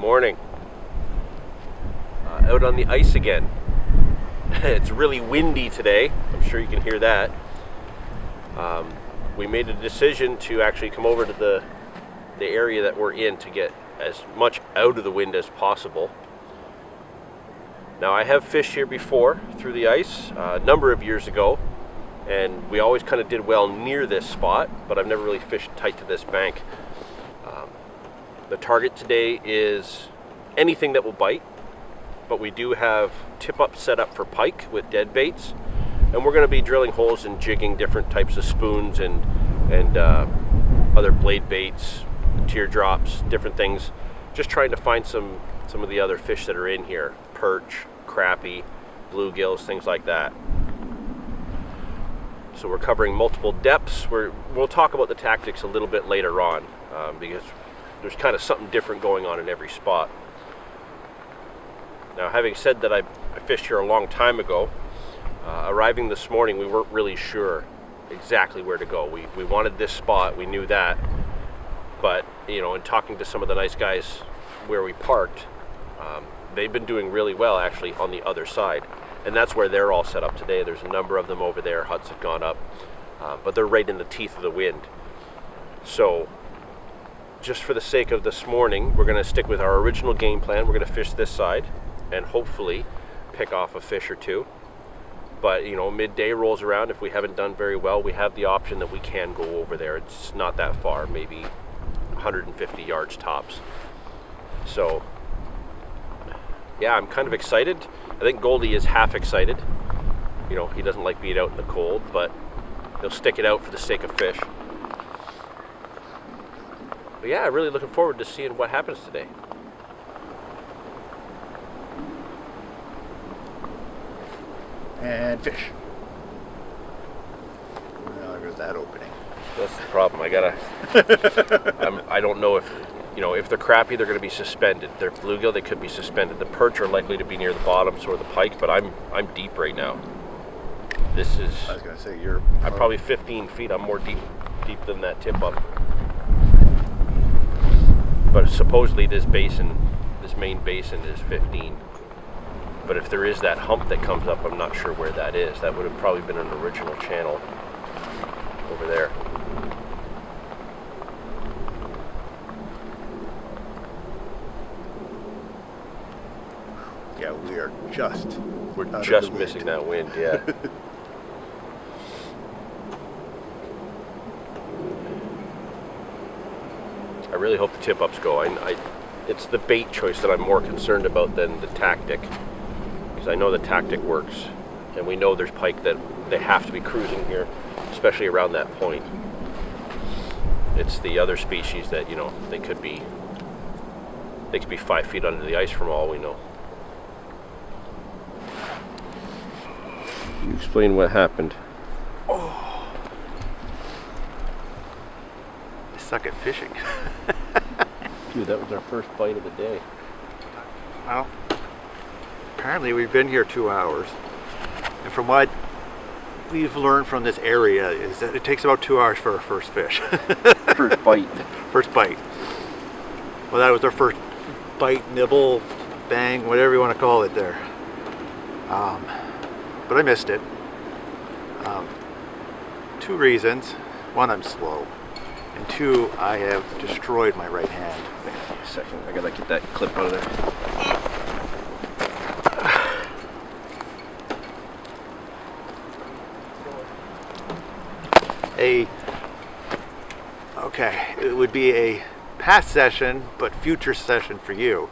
morning. Out on the ice again. It's really windy today. I'm sure you can hear that. We made a decision to actually come over to the area that we're in to get as much out of the wind as possible. Now, I have fished here before through the ice a number of years ago, and we always kind of did well near this spot, but I've never really fished tight to this bank. The target today is anything that will bite, but we do have tip-up set up for pike with dead baits, and we're going to be drilling holes and jigging different types of spoons and other blade baits, teardrops, different things, just trying to find some of the other fish that are in here, perch, crappie, bluegills, things like that. So we're covering multiple depths. We'll talk about the tactics a little bit later on because there's kind of something different going on in every spot. Now, having said that, I fished here a long time ago. Arriving this morning, we weren't really sure exactly where to go. We wanted this spot, we knew that, but in talking to some of the nice guys where we parked, they've been doing really well actually on the other side, and that's where they're all set up today. There's a number of them over there. Huts have gone up, but they're right in the teeth of the wind. So just for the sake of this morning, we're going to stick with our original game plan. We're going to fish this side and hopefully pick off a fish or two. But midday rolls around. If we haven't done very well, we have the option that we can go over there. It's not that far, maybe 150 yards tops. So yeah, I'm kind of excited. I think Goldie is half excited. He doesn't like being out in the cold, but he'll stick it out for the sake of fish. But yeah, I'm really looking forward to seeing what happens today. And fish. Well, there goes that opening. That's the problem. I don't know if they're crappie, they're going to be suspended. They're bluegill, they could be suspended. The perch are likely to be near the bottom, so are the pike. But I'm deep right now. This is. I was going to say I'm probably 15 feet. I'm more deep than that tip up. But supposedly this main basin is 15. But if there is that hump that comes up, I'm not sure where that is. That would have probably been an original channel over there. Yeah, we're just missing that wind, yeah. I really hope the tip-ups go. It's the bait choice that I'm more concerned about than the tactic, because I know the tactic works, and we know there's pike that they have to be cruising here, especially around that point. It's the other species that they could be 5 feet under the ice from all we know. You explain what happened. Oh, I suck at fishing. Dude, that was our first bite of the day. Well, apparently we've been here 2 hours, and from what we've learned from this area is that it takes about 2 hours for our first fish. First bite. First bite. Well, that was our first bite, nibble, bang, whatever you want to call it there. But I missed it. 2 reasons. 1, I'm slow. And 2, I have destroyed my right hand. Wait a second, I gotta get that clip out of there. Okay, it would be a past session, but future session for you.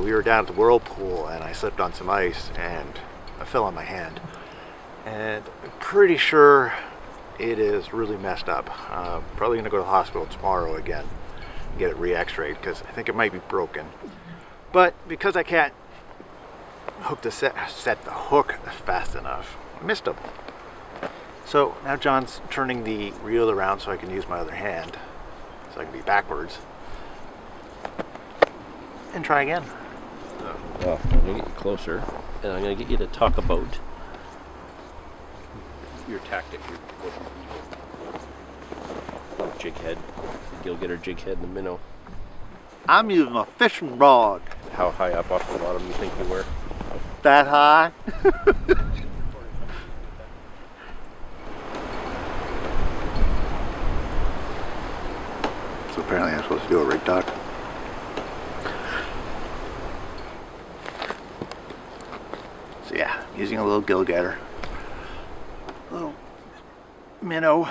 We were down at the whirlpool and I slipped on some ice and I fell on my hand. And I'm pretty sure it is really messed up. Probably gonna go to the hospital tomorrow again and get it re-x-rayed because I think it might be broken. But because I can't set the hook fast enough, I missed him. So now John's turning the reel around so I can use my other hand, so I can be backwards and try again. Well, I'm gonna get you closer, and I'm gonna get you to talk about your tactic, jig head, gill getter, jig head, and the minnow. I'm using a fishing rod. How high up off the bottom do you think you were? That high? So apparently I'm supposed to do a rig dock. So yeah, using a little gill getter. A little minnow,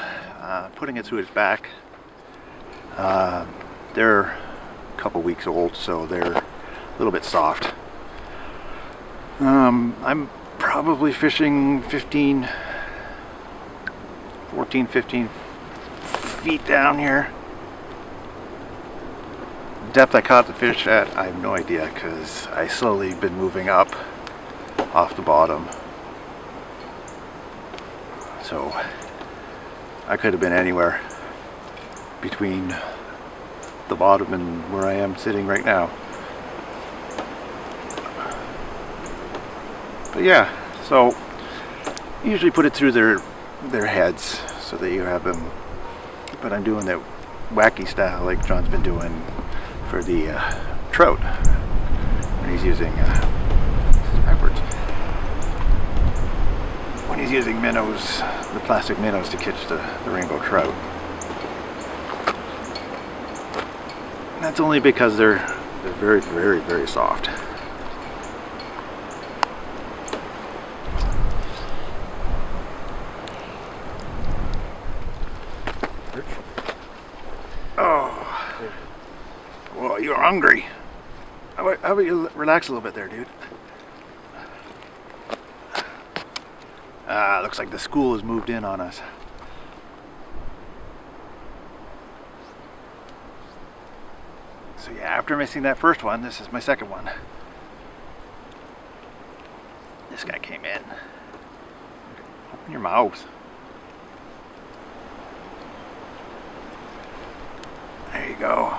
putting it through his back. They're a couple weeks old, so they're a little bit soft. I'm probably fishing 14, 15 feet down here. Depth I caught the fish at, I have no idea, because I slowly been moving up off the bottom. So I could have been anywhere between the bottom and where I am sitting right now. But yeah, so usually put it through their heads so that you have them, but I'm doing the wacky style like John's been doing for the trout when he's using backwards. When he's using minnows, the plastic minnows to catch the rainbow trout. And that's only because they're very, very, very soft. Oh, well, you're hungry. How about you relax a little bit there, dude? Looks like the school has moved in on us. So yeah, after missing that first one, this is my second one. This guy came in. Open your mouth. There you go.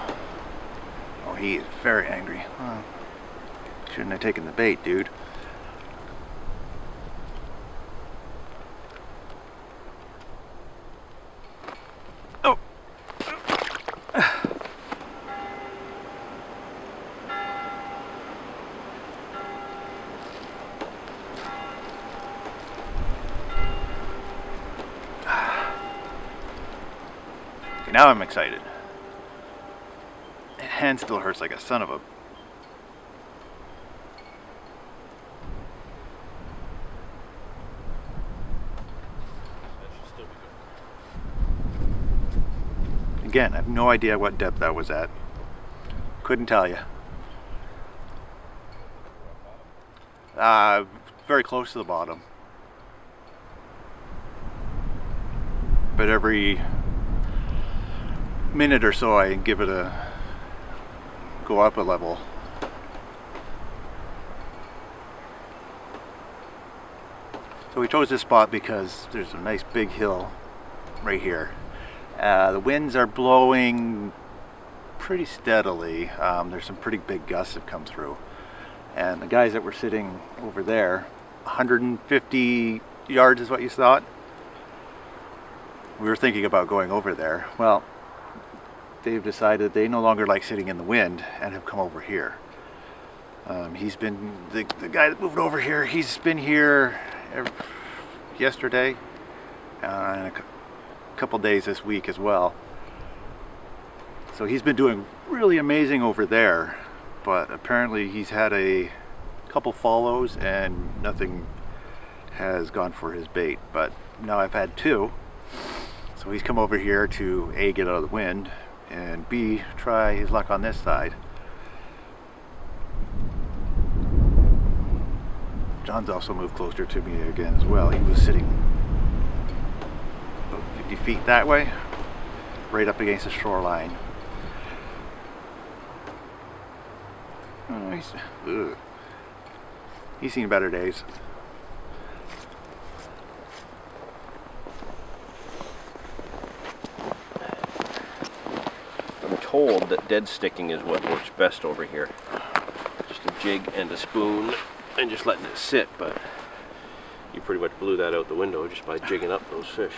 Oh, he is very angry. Huh. Shouldn't have taken the bait, dude. Oh. Okay, now I'm excited. Hand still hurts like a son of a... Again, I have no idea what depth that was at. Couldn't tell you. Very close to the bottom. But every minute or so I give it a... go up a level. So we chose this spot because there's a nice big hill right here. The winds are blowing pretty steadily. There's some pretty big gusts that come through. And the guys that were sitting over there, 150 yards is what you thought? We were thinking about going over there. Well, they've decided they no longer like sitting in the wind and have come over here. He's been, the guy that moved over here, he's been here yesterday and a couple days this week as well. So he's been doing really amazing over there, but apparently he's had a couple follows and nothing has gone for his bait. But now I've had two, so he's come over here to A, get out of the wind, and B, try his luck on this side. John's also moved closer to me again as well. He was sitting about 50 feet that way, right up against the shoreline. Oh, he's seen better days. I'm told that dead sticking is what works best over here. Just a jig and a spoon and just letting it sit, but you pretty much blew that out the window just by jigging up those fish.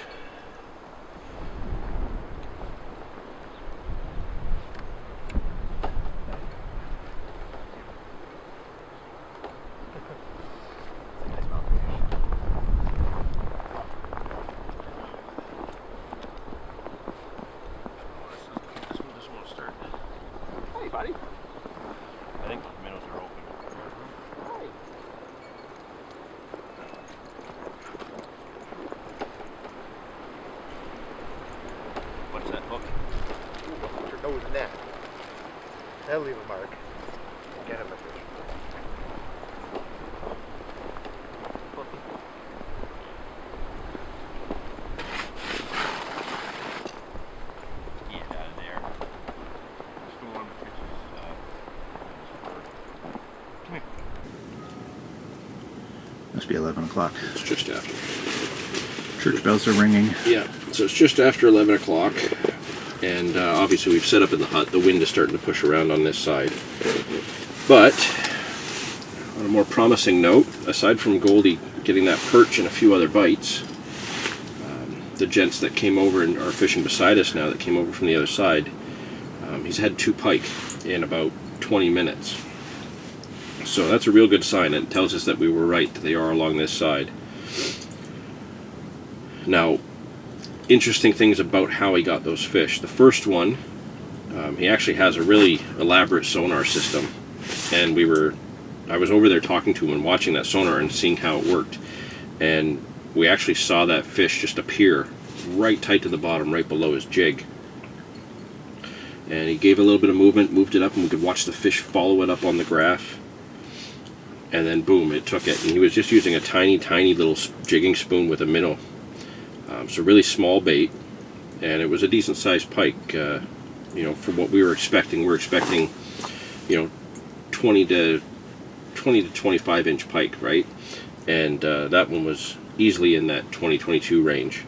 Must be 11 o'clock. It's just after. Church bells are ringing. Yeah, so it's just after 11 o'clock, and obviously we've set up in the hut. The wind is starting to push around on this side. But, on a more promising note, aside from Goldie getting that perch and a few other bites, the gents that came over and are fishing beside us now, that came over from the other side, he's had 2 pike in about 20 minutes. So that's a real good sign. It tells us that we were right, that they are along this side. Now, interesting things about how he got those fish. The first one, he actually has a really elaborate sonar system, and I was over there talking to him and watching that sonar and seeing how it worked, and we actually saw that fish just appear right tight to the bottom, right below his jig. And he gave a little bit of movement, moved it up, and we could watch the fish follow it up on the graph. And then boom, it took it. And he was just using a tiny, tiny little jigging spoon with a minnow. So really small bait, and it was a decent sized pike. For what we were expecting. We're expecting, 20 to 25 inch pike, right? And that one was easily in that 20-22 range.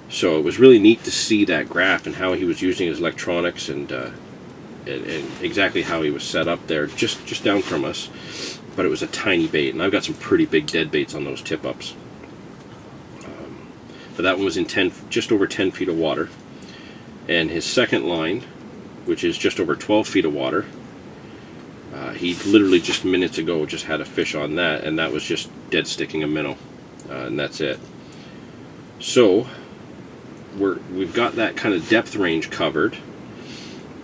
So it was really neat to see that graph and how he was using his electronics and exactly how he was set up there, just down from us. But it was a tiny bait, and I've got some pretty big dead baits on those tip-ups. But that one was in just over 10 feet of water. And his second line, which is just over 12 feet of water, he literally just minutes ago just had a fish on that, and that was just dead sticking a minnow, and that's it. So we've got that kind of depth range covered,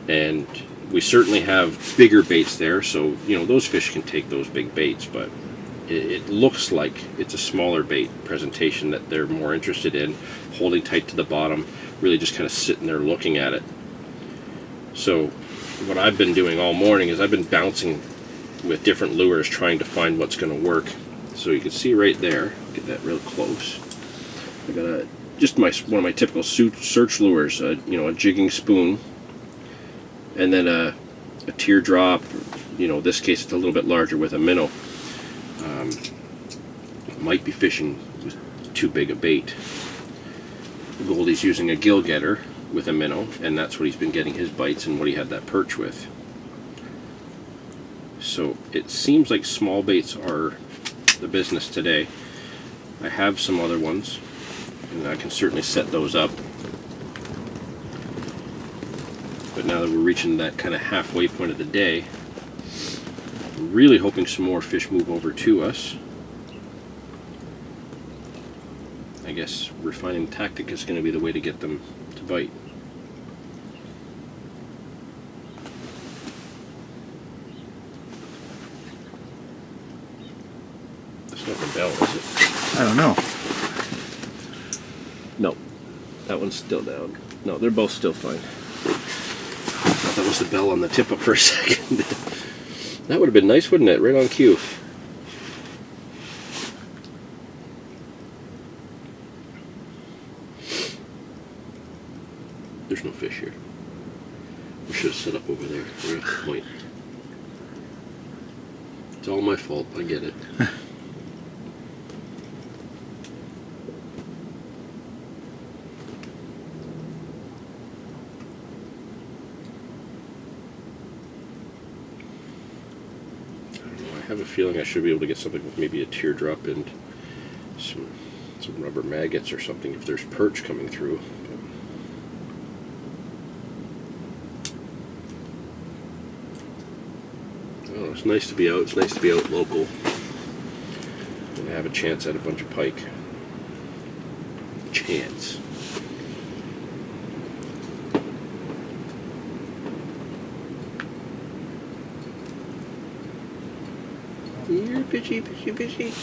and we certainly have bigger baits there, so those fish can take those big baits, but it looks like it's a smaller bait presentation that they're more interested in, holding tight to the bottom, really just kind of sitting there looking at it. So what I've been doing all morning is I've been bouncing with different lures, trying to find what's going to work. So you can see right there, get that real close, I got one of my typical search lures, a jigging spoon, and then a teardrop. This case it's a little bit larger with a minnow. Might be fishing with too big a bait. Goldie's using a gill getter with a minnow, and that's what he's been getting his bites and what he had that perch with. So it seems like small baits are the business today. I have some other ones, and I can certainly set those up. But now that we're reaching that kind of halfway point of the day, I'm really hoping some more fish move over to us. I guess refining the tactic is going to be the way to get them to bite. That's not the bell, is it? I don't know. No, that one's still down. No, they're both still fine. I thought that was the bell on the tip up for a second. That would have been nice, wouldn't it? Right on cue. There's no fish here. We should have set up over there. We're at the point. It's all my fault. I get it. I have a feeling I should be able to get something with maybe a teardrop and some rubber maggots or something if there's perch coming through. Oh, it's nice to be out. It's nice to be out local and have a chance at a bunch of pike. Chance. You're fishy, fishy, fishy.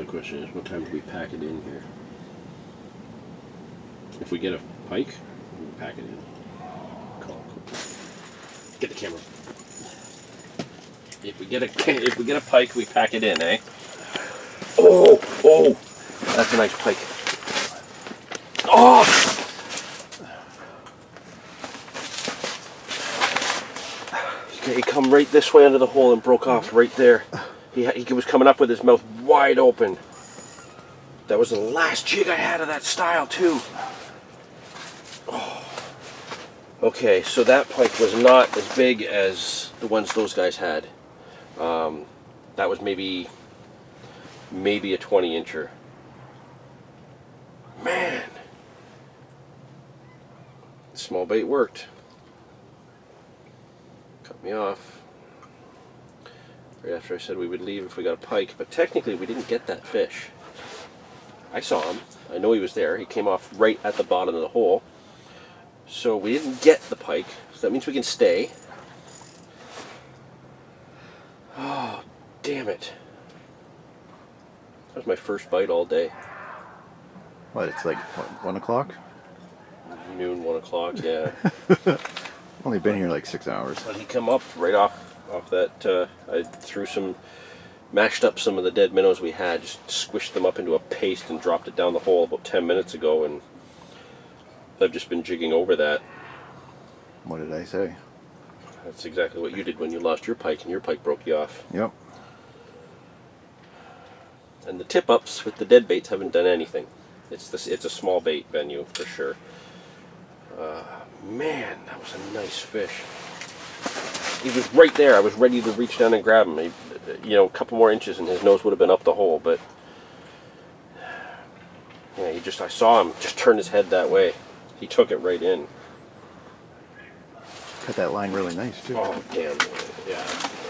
the question is, what time do we pack it in here? If we get a pike, we pack it in. Call. Get the camera. If we get a pike, we pack it in, eh? Oh, that's a nice pike. Oh! Okay, he come right this way under the hole and broke off right there. He was coming up with his mouth wide open. That was the last jig I had of that style too. Oh. Okay, so that pike was not as big as the ones those guys had. That was maybe a 20-incher. Man, small bait worked. Cut me off right after I said we would leave if we got a pike, but technically we didn't get that fish. I saw him. I know he was there. He came off right at the bottom of the hole. So we didn't get the pike, so that means we can stay. Oh, damn it. That was my first bite all day. What, it's like, what, 1 o'clock? Noon, 1 o'clock, yeah. Only been here like 6 hours. But he come up right off that, I mashed up some of the dead minnows we had, just squished them up into a paste and dropped it down the hole about 10 minutes ago, and I've just been jigging over that. What did I say? That's exactly what you did when you lost your pike and your pike broke you off. Yep. And the tip-ups with the dead baits haven't done anything. It's a small bait venue for sure. Man, that was a nice fish. He was right there. I was ready to reach down and grab him. A couple more inches and his nose would have been up the hole, but yeah, I saw him just turn his head that way. He took it right in. Cut that line really nice too. Oh, damn. Yeah.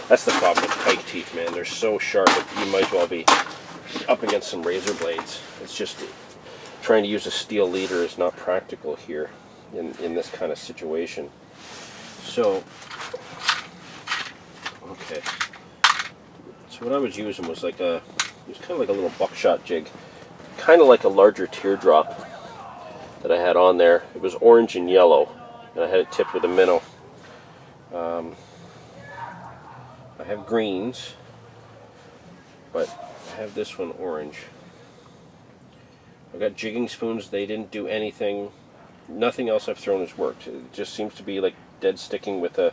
That's the problem with pike teeth, man. They're so sharp that you might as well be up against some razor blades. It's just trying to use a steel leader is not practical here in this kind of situation. So, okay. So what I was using was it was kind of like a little buckshot jig. Kind of like a larger teardrop that I had on there. It was orange and yellow, and I had it tipped with a minnow. I have greens, but I have this one orange. I've got jigging spoons. They didn't do anything. Nothing else I've thrown has worked. It just seems to be like dead sticking with a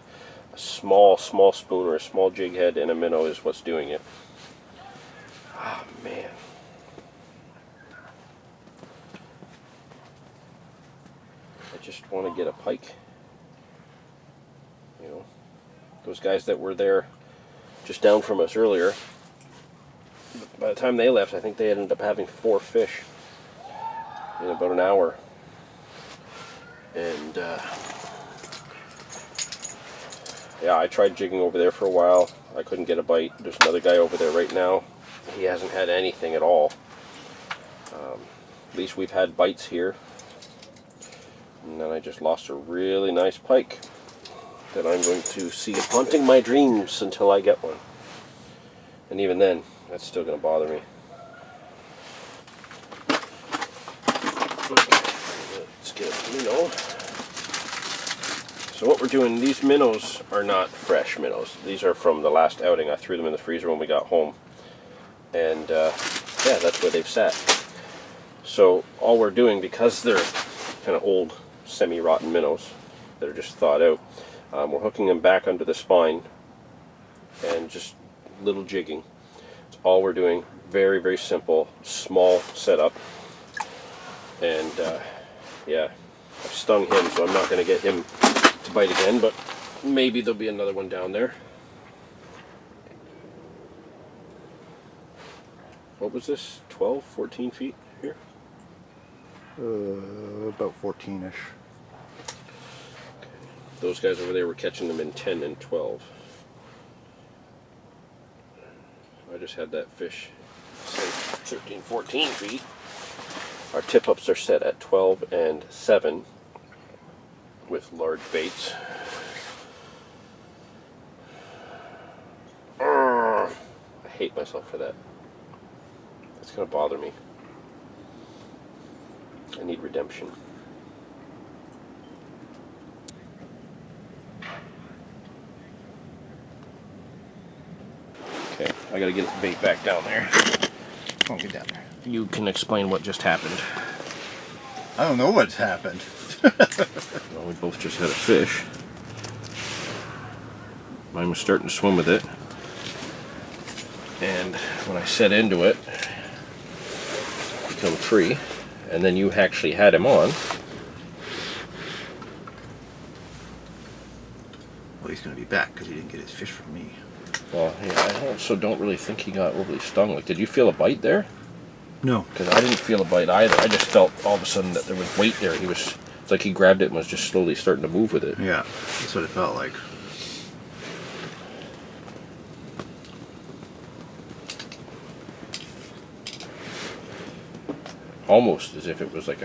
small spoon or a small jig head and a minnow is what's doing it. Ah, man. I just want to get a pike. Those guys that were there just down from us earlier, by the time they left, I think they ended up having 4 fish in about an hour. And yeah, I tried jigging over there for a while. I couldn't get a bite. There's another guy over there right now. He hasn't had anything at all. At least we've had bites here. And then I just lost a really nice pike that I'm going to see haunting my dreams until I get one. And even then, that's still going to bother me. Let's get a minnow. So what we're doing, these minnows are not fresh minnows. These are from the last outing. I threw them in the freezer when we got home. And yeah, that's where they've sat. So all we're doing, because they're kind of old, semi-rotten minnows that are just thawed out, we're hooking them back under the spine and just little jigging. That's all we're doing. Very, very simple, small setup. And yeah, I've stung him, so I'm not going to get him to bite again, but maybe there'll be another one down there. What was this? 12, 14 feet here? About 14-ish. Those guys over there were catching them in 10 and 12. I just had that fish, say 13, 14 feet. Our tip-ups are set at 12 and 7 with large baits. I hate myself for that. It's going to bother me. I need redemption. Okay, I gotta get the bait back down there. Come on, get down there. You can explain what just happened. I don't know what's happened. Well, we both just had a fish. Mine was starting to swim with it. And when I set into it, become free. And then you actually had him on. Well, he's going to be back because he didn't get his fish from me. Well, yeah, I also don't really think he got overly stung. Like, did you feel a bite there? No. Because I didn't feel a bite either. I just felt all of a sudden that there was weight there. It's like he grabbed it and was just slowly starting to move with it. Yeah, that's what it felt like. Almost as if it was like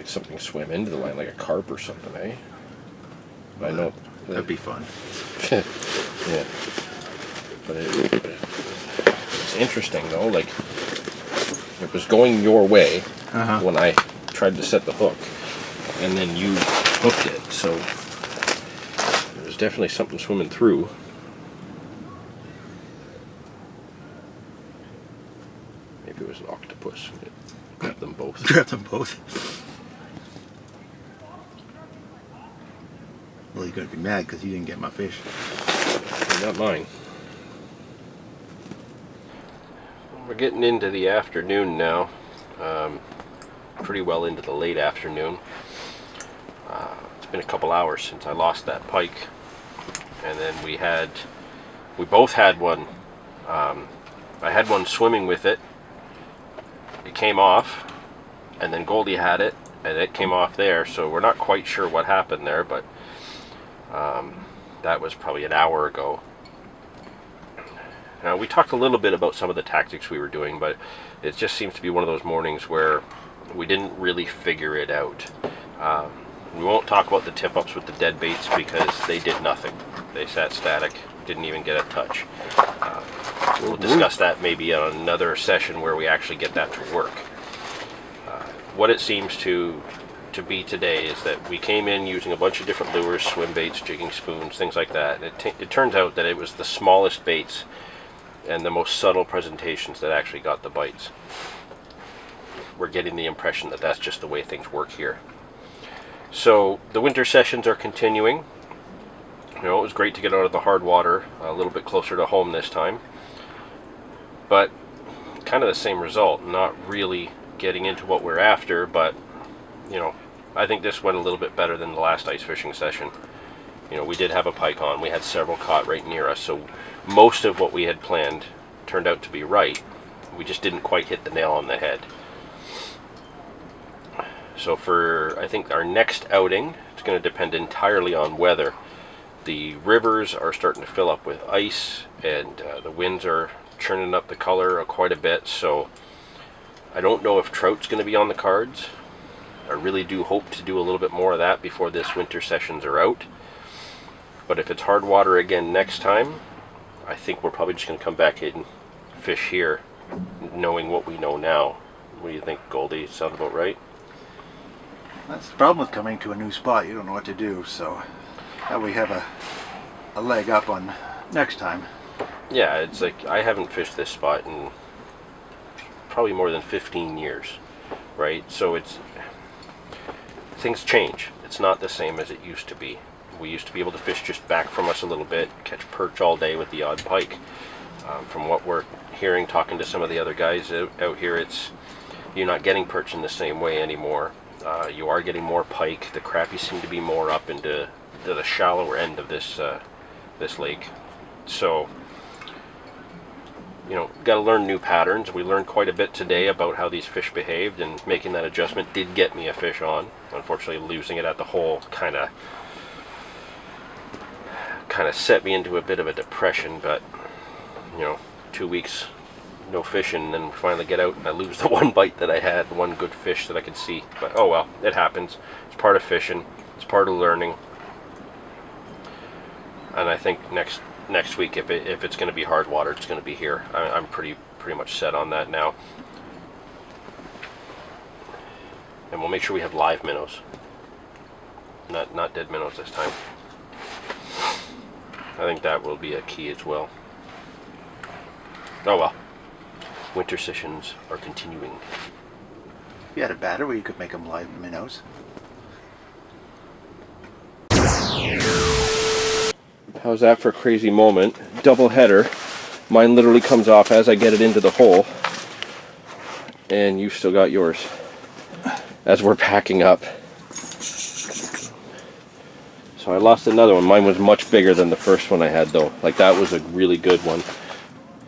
something swam into the line, like a carp or something, eh? I know. That'd be fun. Yeah. But it's interesting though, like it was going your way when I tried to set the hook, and then you hooked it, so there's definitely something swimming through. Maybe it was an octopus. It grabbed them both. Grab them both. Well, you're going to be mad because you didn't get my fish. Not mine. We're getting into the afternoon now. Pretty well into the late afternoon. It's been a couple hours since I lost that pike. And then we both had one. I had one swimming with it. It came off. And then Goldie had it. And it came off there. So we're not quite sure what happened there. But that was probably an hour ago. Now, we talked a little bit about some of the tactics we were doing, but it just seems to be one of those mornings where we didn't really figure it out. We won't talk about the tip-ups with the dead baits because they did nothing. They sat static, didn't even get a touch. We'll discuss that maybe on another session where we actually get that to work. What it seems to be today is that we came in using a bunch of different lures, swim baits, jigging spoons, things like that. And it turns out that it was the smallest baits and the most subtle presentations that actually got the bites. We're getting the impression that that's just the way things work here. So the winter sessions are continuing. You know, it was great to get out of the hard water a little bit closer to home this time. But kind of the same result, not really getting into what we're after, but you know, I think this went a little bit better than the last ice fishing session. You know, we did have a pike on. We had several caught right near us, so most of what we had planned turned out to be right. We just didn't quite hit the nail on the head. So for, I think, our next outing, it's going to depend entirely on weather. The rivers are starting to fill up with ice, and the winds are churning up the color quite a bit, so I don't know if trout's going to be on the cards. I really do hope to do a little bit more of that before this winter sessions are out. But if it's hard water again next time, I think we're probably just going to come back in and fish here, knowing what we know now. What do you think, Goldie? Sound about right? That's the problem with coming to a new spot. You don't know what to do, so that we have a leg up on next time. Yeah, it's like I haven't fished this spot in probably more than 15 years, right? So things change. It's not the same as it used to be. We used to be able to fish just back from us a little bit, catch perch all day with the odd pike. From what we're hearing, talking to some of the other guys out here, you're not getting perch in the same way anymore. You are getting more pike. The crappie seem to be more up into the shallower end of this lake. So, you know, got to learn new patterns. We learned quite a bit today about how these fish behaved, and making that adjustment did get me a fish on. Unfortunately, losing it at the hole kind of set me into a bit of a depression, but you know, 2 weeks no fishing, and then finally get out and I lose the one bite that I had, one good fish that I could see. But oh well, it happens. It's part of fishing. It's part of learning. And I think next week, if it's going to be hard water, it's going to be here. I'm pretty much set on that now. And we'll make sure we have live minnows. Not dead minnows this time. I think that will be a key as well. Oh well. Winter sessions are continuing. You had a batter where you could make them live minnows. How's that for a crazy moment? Double header. Mine literally comes off as I get it into the hole. And you've still got yours. As we're packing up. So I lost another one. Mine was much bigger than the first one I had though. Like that was a really good one.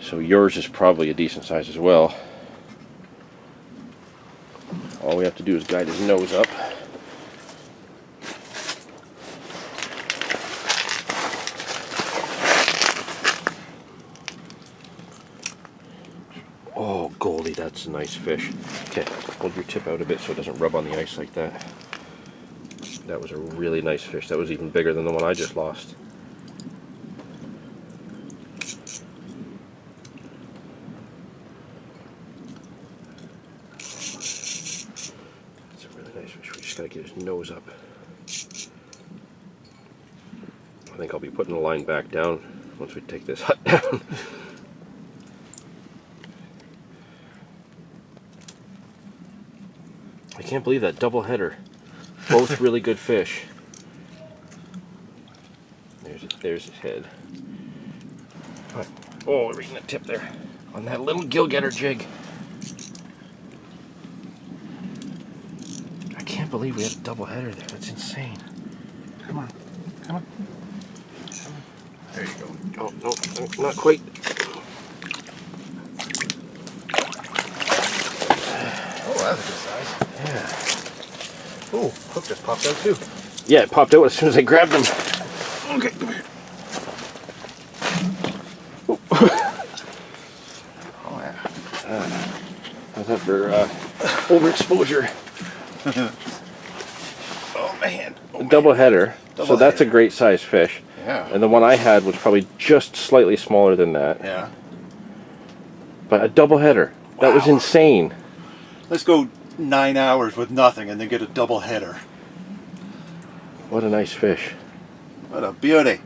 So yours is probably a decent size as well. All we have to do is guide his nose up. Oh, Goldie, that's a nice fish. Okay, hold your tip out a bit so it doesn't rub on the ice like that. That was a really nice fish. That was even bigger than the one I just lost. That's a really nice fish. We just gotta get his nose up. I think I'll be putting the line back down once we take this hut down. I can't believe that double header. Both really good fish. There's his head. Oh, we're reading the tip there on that little gill getter jig. I can't believe we had a double header there. That's insane. Come on. Come on. There you go. Oh, no, not quite. Oh, that's a good size. Yeah. Oh, hook just popped out too. Yeah, it popped out as soon as I grabbed him. Okay, come here. Oh yeah. How's that for overexposure? Oh man. A double header. So that's a great size fish. Yeah. And the one I had was probably just slightly smaller than that. Yeah. But a double header. That was Wow. insane. Let's go 9 hours with nothing and then get a double header. What a nice fish. What a beauty.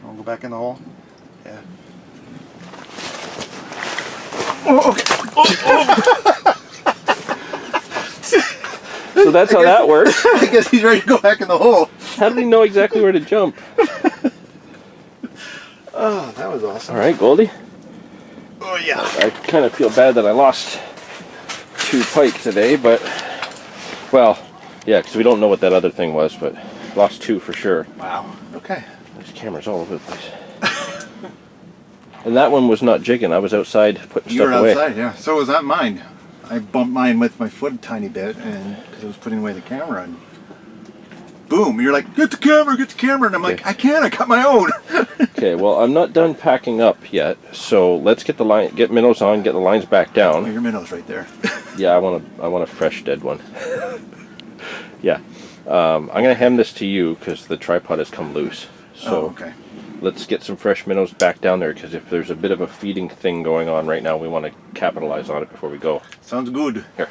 I'll go back in the hole. Yeah. Oh, okay. So that's how that works. I guess he's ready to go back in the hole. How did he know exactly where to jump? Oh, that was awesome. All right, Goldie. Oh yeah. I kind of feel bad that I lost 2 pike today, but, well, yeah, because we don't know what that other thing was, but lost 2 for sure. Wow. Okay. There's cameras all over the place. And that one was not jigging. I was outside putting You stuff were away. outside, yeah. So was that mine. I bumped mine with my foot a tiny bit, and because I was putting away the camera, and boom! You're like, get the camera, and I'm like, Okay. I can't. I got my own. Okay, well, I'm not done packing up yet, so let's get the line, get minnows on, get the lines back Oh, down. your minnow's right there. Yeah, I want a fresh dead one. Yeah, I'm gonna hem this to you because the tripod has come loose. So Oh, okay. let's get some fresh minnows back down there because if there's a bit of a feeding thing going on right now, we want to capitalize on it before we go. Sounds good. Here.